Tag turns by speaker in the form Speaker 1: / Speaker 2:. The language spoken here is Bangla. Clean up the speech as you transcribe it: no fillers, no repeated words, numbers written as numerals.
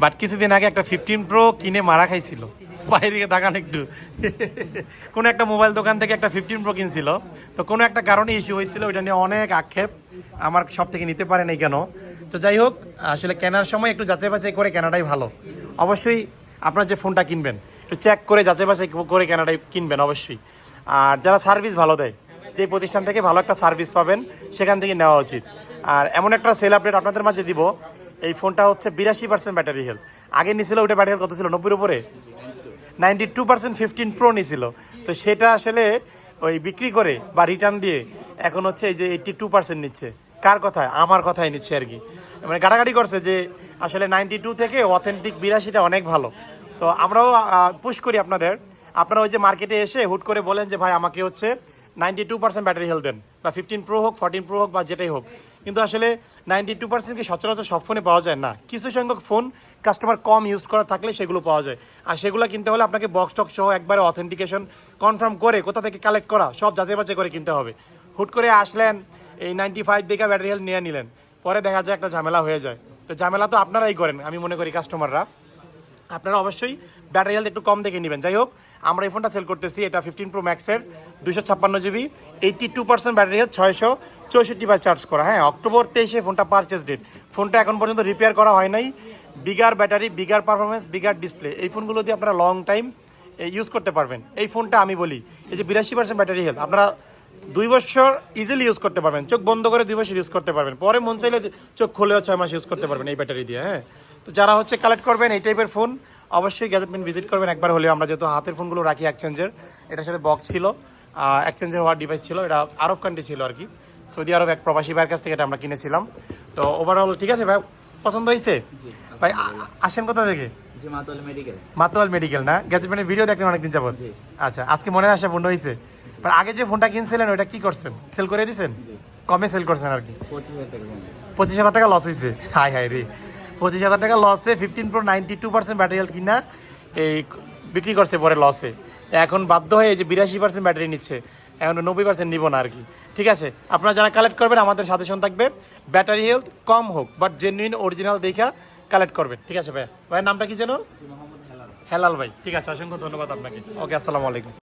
Speaker 1: বাট কিছুদিন আগে একটা 15 Pro কিনে মারা খাইছিল, বাইরে তাকান একটু। কোনো একটা মোবাইল দোকান থেকে একটা 15 Pro কিনছিল, তো কোনো একটা কারণে ইস্যু হয়েছিল, ওইটা নিয়ে অনেক আক্ষেপ, আমার সব থেকে নিতে পারে নাই কেন। তো যাই হোক, আসলে কেনার সময় একটু যাচাই বাছাই করে কেনাটাই ভালো। অবশ্যই আপনার যে ফোনটা কিনবেন একটু চেক করে যাচাই বাছাই করে কেনাটাই কিনবেন অবশ্যই। আর যারা সার্ভিস ভালো দেয়, যে প্রতিষ্ঠান থেকে ভালো একটা সার্ভিস পাবেন সেখান থেকে নেওয়া উচিত। আর এমন একটা সেল আপডেট আপনাদের মাঝে দিব, এই ফোনটা হচ্ছে 82% ব্যাটারি হেলথ। আগে নিছিল ওইটা ব্যাটারি হেলথ কত ছিল, 90-এর উপরে, 92% 15 Pro নিছিল। তো সেটা আসলে ওই বিক্রি করে বা রিটার্ন দিয়ে এখন হচ্ছে এই যে 82% নিচ্ছে। কার কথায়? আমার কথাই নিচ্ছে আর কি। মানে গাড়াগাড়ি করছে যে আসলে 92 থেকে অথেন্টিক 82টা অনেক ভালো। তো আমরাও পুশ করি আপনাদের, আপনারা ওই যে মার্কেটে এসে হুট করে বলেন যে ভাই আমাকে হচ্ছে 92% ব্যাটারি হেলথ দেন, বা 15 Pro হোক, 14 Pro হোক, বা যেটাই হোক। কিন্তু আসলে 92% কি সচরাচর সব ফোনে পাওয়া যায় না। কিছু সংখ্যক ফোন কাস্টমার কম ইউজ করা থাকলে সেগুলো পাওয়া যায়। আর সেগুলো কিনতে হলে আপনাকে বক্স টক সহ একবারে অথেন্টিকেশন কনফার্ম করে কোথা থেকে কালেক্ট করা সব যাচাই বাছাই করে কিনতে হবে। হুট করে আসলেন এই 95 দিকে ব্যাটারি হেলথ নিয়ে নিলেন, পরে দেখা যায় একটা ঝামেলা হয়ে যায়। তো ঝামেলা তো আপনারাই করেন আমি মনে করি, কাস্টমাররা। আপনারা অবশ্যই ব্যাটারি হেলথ একটু কম দেখে নেবেন। যাই হোক, আমরা এই ফোনটা সেল করতেছি, এটা 15 Pro Max-এর 256 GB, 82% battery health, 664 charge করা। হ্যাঁ, অক্টোবর 23-এ ফোনটা পারচেস ডেট। ফোনটা এখন পর্যন্ত রিপেয়ার করা হয় নাই। Bigger battery, bigger performance, bigger display, এই ফোনগুলো দিয়ে আপনারা লং টাইম ইউজ করতে পারবেন। এই ফোনটা আমি বলি, এই যে 82% ব্যাটারি হেলথ, আপনারা 2 বছর ইজিলি ইউজ করতে পারবেন, চোখ বন্ধ করে 2 বছর ইউজ করতে পারবেন, পরে মন চাইলে চোখ খুলেও 6 মাস ইউজ করতে পারবেন এই ব্যাটারি দিয়ে। হ্যাঁ, তো যারা হচ্ছে কালেক্ট করবেন এই টাইপের ফোন, অবশ্যই গ্যাজেটমেন্ট ভিজিট করবেন একবার হলেও। আমরা যেহেতু হাতের ফোনগুলো রাখি এক্সচেঞ্জের, এটার সাথে বক্স ছিল, এক্সচেঞ্জের হওয়ার ডিভাইস ছিল, এটা আরব কান্ট্রি ছিল আর কি, সৌদি আরব এক প্রবাসী ভাইয়ের কাছ থেকে এটা আমরা কিনেছিলাম। তো ওভারঅল ঠিক আছে ভাই, পছন্দ হয়েছে ভাই? আসেন কোথা থেকে? মাতোয়াল মেডিকেল না? গ্যাজেটমেন্টের ভিডিও দেখলেন অনেকদিন যাবত। আচ্ছা, আজকে মনে আসা পূর্ণ হয়েছে। আগে যে ফোনটা কিনছিলেন ওইটা কি করছেন, সেল করে দিয়েছেন? কমে সেল করছেন আর কি? 25,000 টাকা লস হয়েছে। হাই হাই রে, 25,000 টাকা লসে 15 Pro 92% ব্যাটারি হেলথ কিনা এই বিক্রি করছে পরে লসে। এখন বাধ্য হয়ে এই যে 82% ব্যাটারি নিচ্ছে, এখন 90% নিব না আর কি। ঠিক আছে, আপনারা যারা কালেক্ট করবেন আমাদের সাজেশন থাকবে ব্যাটারি হেলথ কম হোক বাট জেনুইন অরিজিনাল দেখা কালেক্ট করবেন। ঠিক আছে ভাই? ভাইয়ের নামটা কি যেন? হেলাল ভাই। ঠিক আছে, অসংখ্য ধন্যবাদ আপনাকে। ওকে, আসসালামু আলাইকুম।